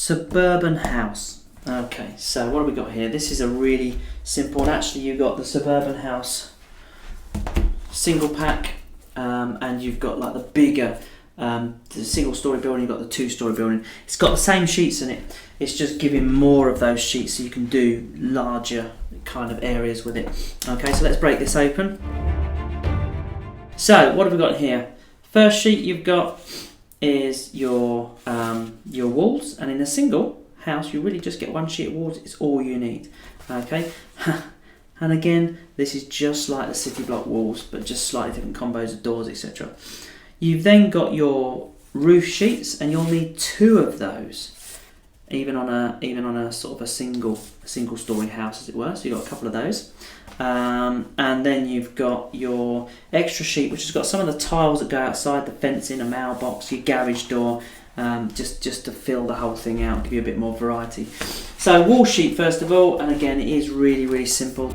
Suburban house. Okay, so what have we got here? This is a really simple, and actually you've got the Suburban house single pack, and you've got like the bigger the single story building, you've got the 2-story building. It's got the same sheets in it, it's just giving more of those sheets so you can do larger kind of areas with it. Okay, so let's break this open. So what have we got here? First sheet you've got is your walls, and in a single house you really just get one sheet of walls. It's all you need. Okay, and again this is just like the city block walls, but just slightly different combos of doors, etc. You've then got your roof sheets, and you'll need 2 of those, even on a sort of a single story house, as it were. So you've got a couple of those, and then you've got your extra sheet, which has got some of the tiles that go outside the fencing, a mailbox, your garage door, just to fill the whole thing out, give you a bit more variety. So wall sheet first of all, and again it is really simple.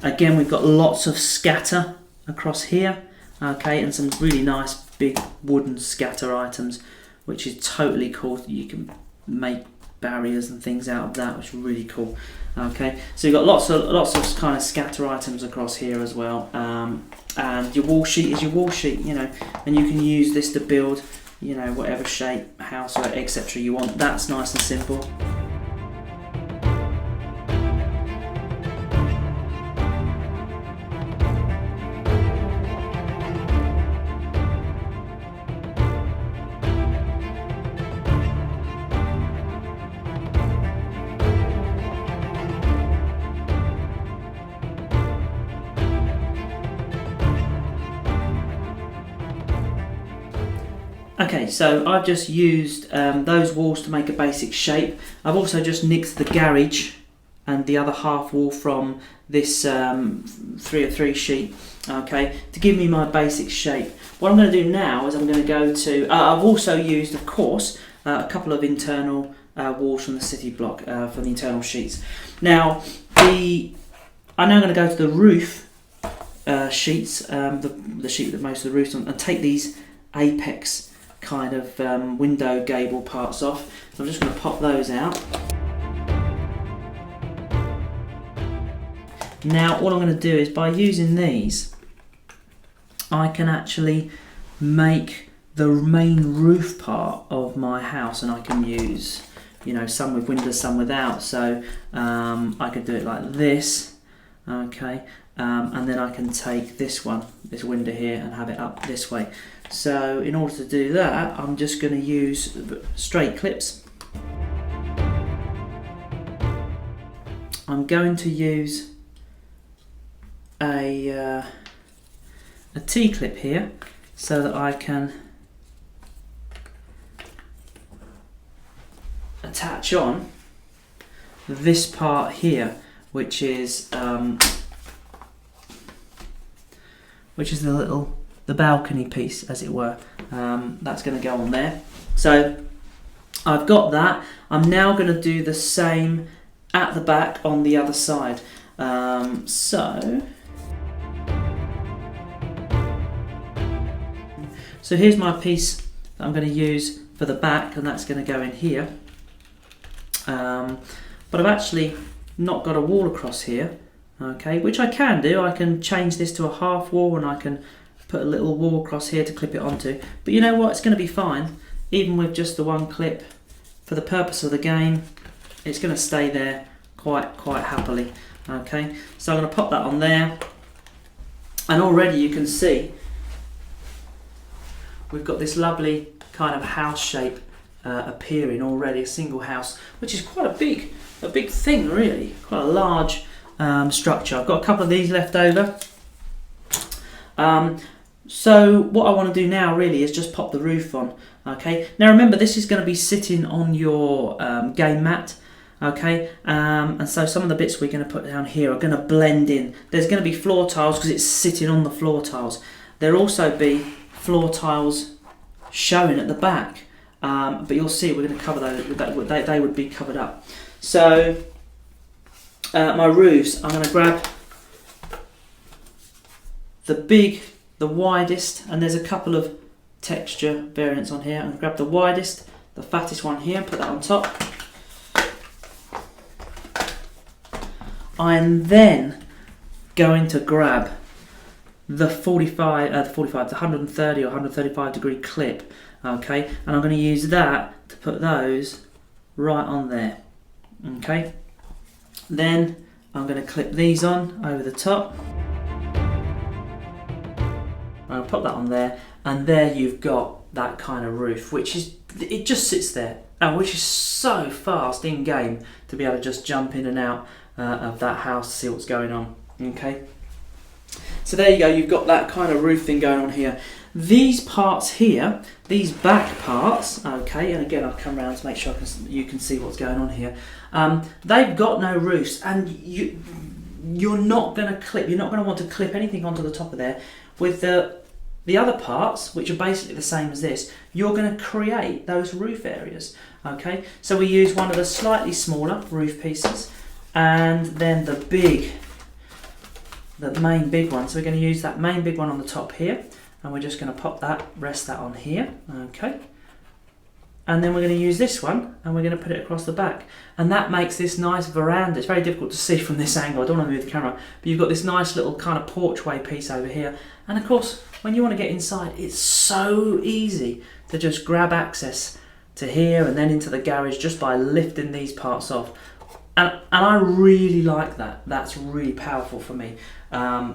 Again, we've got lots of scatter across here, okay, and some really nice big wooden scatter items, which is totally cool. You can make barriers and things out of that, which is really cool. Okay, so you've got lots of kind of scatter items across here as well, and your wall sheet is your wall sheet, you know, and you can use this to build, you know, whatever shape, house, or etc. you want. That's nice and simple. Okay, so I've just used those walls to make a basic shape. I've also just nicked the garage and the other half wall from this 3x3 sheet, okay, to give me my basic shape. What I'm going to do now is I'm going to go to, I've also used, of course, a couple of internal walls from the city block for the internal sheets. Now, I'm now going to go to the roof sheets, the sheet that most of the roof's on, and take these apex kind of window gable parts off. So I'm just going to pop those out. Now what I'm going to do is, by using these, I can actually make the main roof part of my house, and I can use, you know, some with windows, some without. So I could do it like this, okay, and then I can take this window here, and have it up this way. So in order to do that, I'm just going to use straight clips. I'm going to use a T-clip here, so that I can attach on this part here, which is the balcony piece, as it were. That's going to go on there. So I've got that. I'm now going to do the same at the back on the other side. So here's my piece that I'm going to use for the back, and that's going to go in here. But I've actually not got a wall across here, okay, which I can do. I can change this to a half wall, and I can put a little wall across here to clip it onto. But you know what, it's going to be fine, even with just the one clip. For the purpose of the game, it's going to stay there quite happily. Okay, so I'm going to pop that on there, and already you can see we've got this lovely kind of house shape appearing already, a single house, which is quite a big thing really, quite a large structure. I've got a couple of these left over. So what I want to do now really is just pop the roof on. Okay, now remember, this is going to be sitting on your game mat. Okay, and so some of the bits we're going to put down here are going to blend in. There's going to be floor tiles because it's sitting on the floor tiles. There'll also be floor tiles showing at the back, but you'll see we're going to cover those. They would be covered up. So my roofs, I'm going to grab the widest, and there's a couple of texture variants on here, and grab the widest, the fattest one here, and put that on top. I'm then going to grab the 130 or 135 degree clip, okay, and I'm going to use that to put those right on there, okay. Then I'm going to clip these on over the top. I'll put that on there, and there you've got that kind of roof, which is, it just sits there, and which is so fast in game to be able to just jump in and out of that house to see what's going on, okay. So there you go, you've got that kind of roof thing going on here. These parts here, these back parts, okay, and again I'll come around to make sure you can see what's going on here. They've got no roofs, and you're not going to want to clip anything onto the top of there. With the other parts, which are basically the same as this, you're going to create those roof areas, okay. So we use one of the slightly smaller roof pieces, and then the main big one. So we're going to use that main big one on the top here, and we're just going to rest that on here, okay. And then we're going to use this one, and we're going to put it across the back, and that makes this nice veranda. It's very difficult to see from this angle, I don't want to move the camera, but you've got this nice little kind of porchway piece over here. And of course, when you want to get inside, it's so easy to just grab access to here and then into the garage just by lifting these parts off. And I really like that. That's really powerful for me.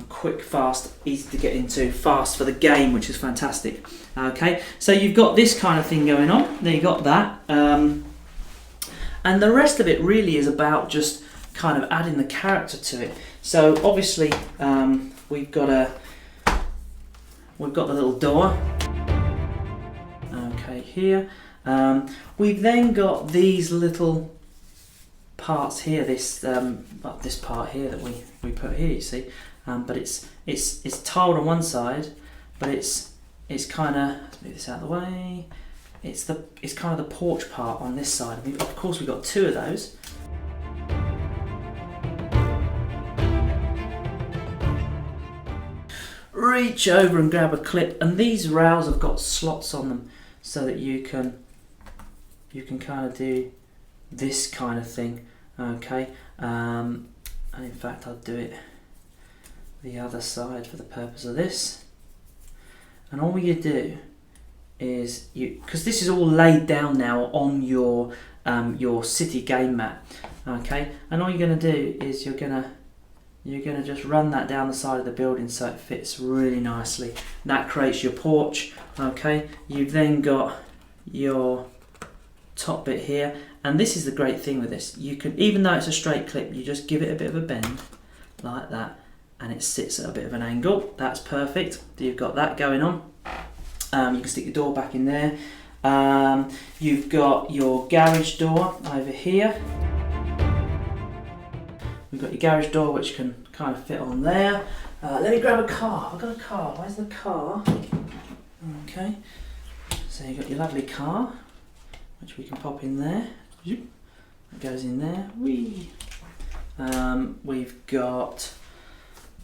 Quick, fast, easy to get into, fast for the game, which is fantastic. Okay, so you've got this kind of thing going on. There you got that. And the rest of it really is about just kind of adding the character to it. So obviously we've got the little door. Okay, here. We've then got these little parts here, this part here that we put here, you see, but it's tiled on one side, but it's kind of, let's move this out of the way, it's kind of the porch part on this side. Of course we've got two of those. Reach over and grab a clip, and these rails have got slots on them so that you can kind of do this kind of thing, okay. And in fact I'll do it the other side for the purpose of this. And all you do is because this is all laid down now on your city game mat, okay, and all you're going to do is you're going to just run that down the side of the building so it fits really nicely. That creates your porch, okay. You've then got your top bit here, and this is the great thing with this. You can, even though it's a straight clip, you just give it a bit of a bend like that, and it sits at a bit of an angle. That's perfect. You've got that going on. You can stick your door back in there. You've got your garage door over here. We've got your garage door, which can kind of fit on there. Let me grab a car. I've got a car. Where's the car? Okay. So you've got your lovely car, which we can pop in there. It goes in there. Whee. We've got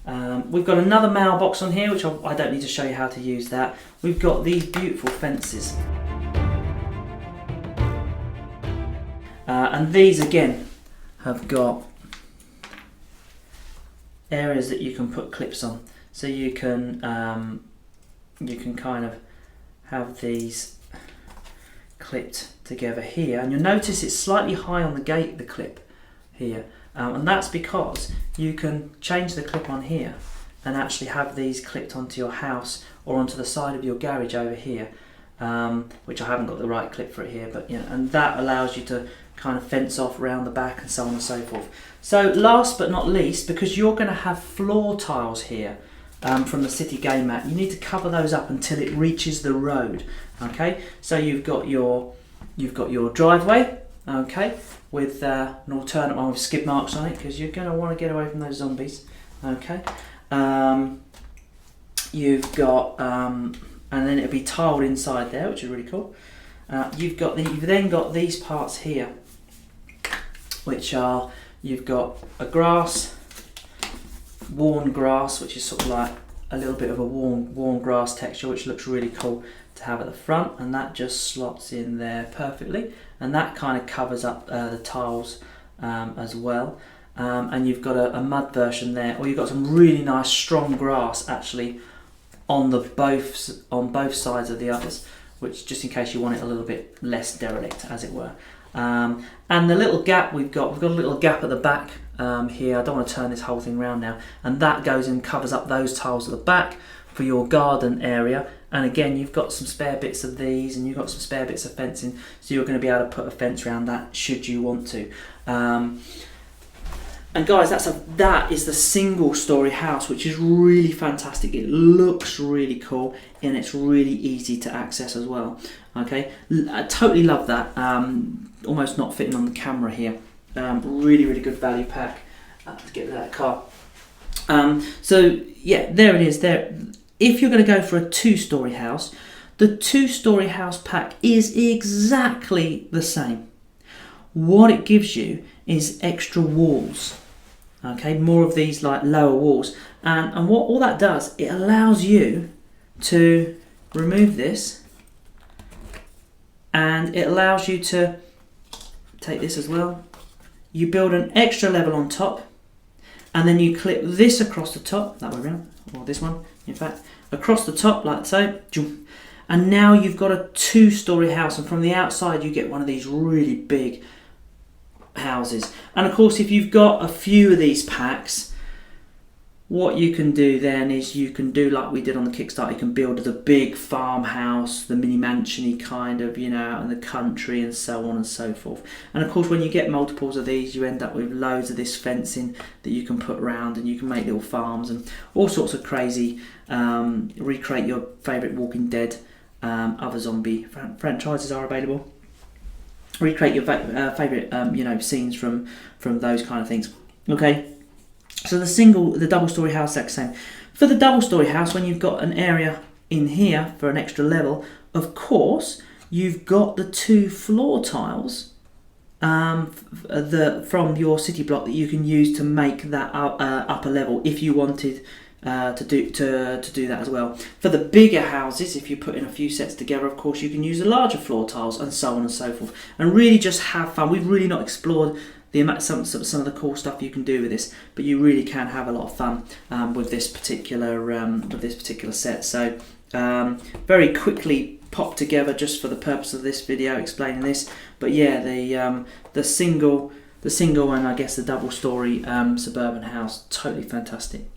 another mailbox on here, which I don't need to show you how to use that. We've got these beautiful fences, and these again have got areas that you can put clips on, so you can kind of have these clipped together here, and you'll notice it's slightly high on the gate, the clip here, and that's because you can change the clip on here and actually have these clipped onto your house or onto the side of your garage over here, which I haven't got the right clip for it here, but you know, and that allows you to kind of fence off around the back and so on and so forth. So last but not least, because you're going to have floor tiles here from the city game mat, you need to cover those up until it reaches the road. Okay, so you've got your driveway, okay, with an alternate one with skid marks on it, because you're going to want to get away from those zombies. Okay, you've got and then it'll be tiled inside there, which is really cool. You've then got these parts here, which are, you've got a worn grass, which is sort of like a little bit of a worn grass texture, which looks really cool. to have at the front, and that just slots in there perfectly, and that kind of covers up the tiles as well. And you've got a mud version there, or you've got some really nice strong grass actually on both sides of the others, which just in case you want it a little bit less derelict, as it were. And the little gap we've got a little gap at the back here. I don't want to turn this whole thing around now, and that goes and covers up those tiles at the back for your garden area. And again, you've got some spare bits of these, and you've got some spare bits of fencing, so you're going to be able to put a fence around that should you want to. And guys, that is the single story house, which is really fantastic. It looks really cool, and it's really easy to access as well. Okay, I totally love that. Almost not fitting on the camera here. Really good value pack. Let's get rid of that car. So yeah, there it is. There. If you're going to go for a 2-story house, the 2-story house pack is exactly the same. What it gives you is extra walls. Okay, more of these like lower walls, and what all that does, it allows you to remove this, and it allows you to take this as well. You build an extra level on top, and then you clip this across the top, that way around, or this one, in fact, across the top like so, and now you've got a 2-story house, and from the outside you get one of these really big houses. And of course, if you've got a few of these packs, what you can do then is you can do like we did on the Kickstarter. You can build the big farmhouse, the mini mansion-y kind of, out in the country, and so on and so forth. And of course, when you get multiples of these, you end up with loads of this fencing that you can put around, and you can make little farms and all sorts of crazy, recreate your favourite Walking Dead, other zombie franchises are available. Recreate your favourite scenes from those kind of things. Okay, so the double-story house, that's the same. For the double-story house, when you've got an area in here for an extra level, of course you've got the 2 floor tiles from your city block that you can use to make that upper level if you wanted to do that as well. For the bigger houses, if you put in a few sets together, of course you can use the larger floor tiles, and so on and so forth, and really just have fun. We've really not explored some of the cool stuff you can do with this, but you really can have a lot of fun with this particular set. So very quickly popped together just for the purpose of this video explaining this. But yeah, the single and I guess the double story suburban house, totally fantastic.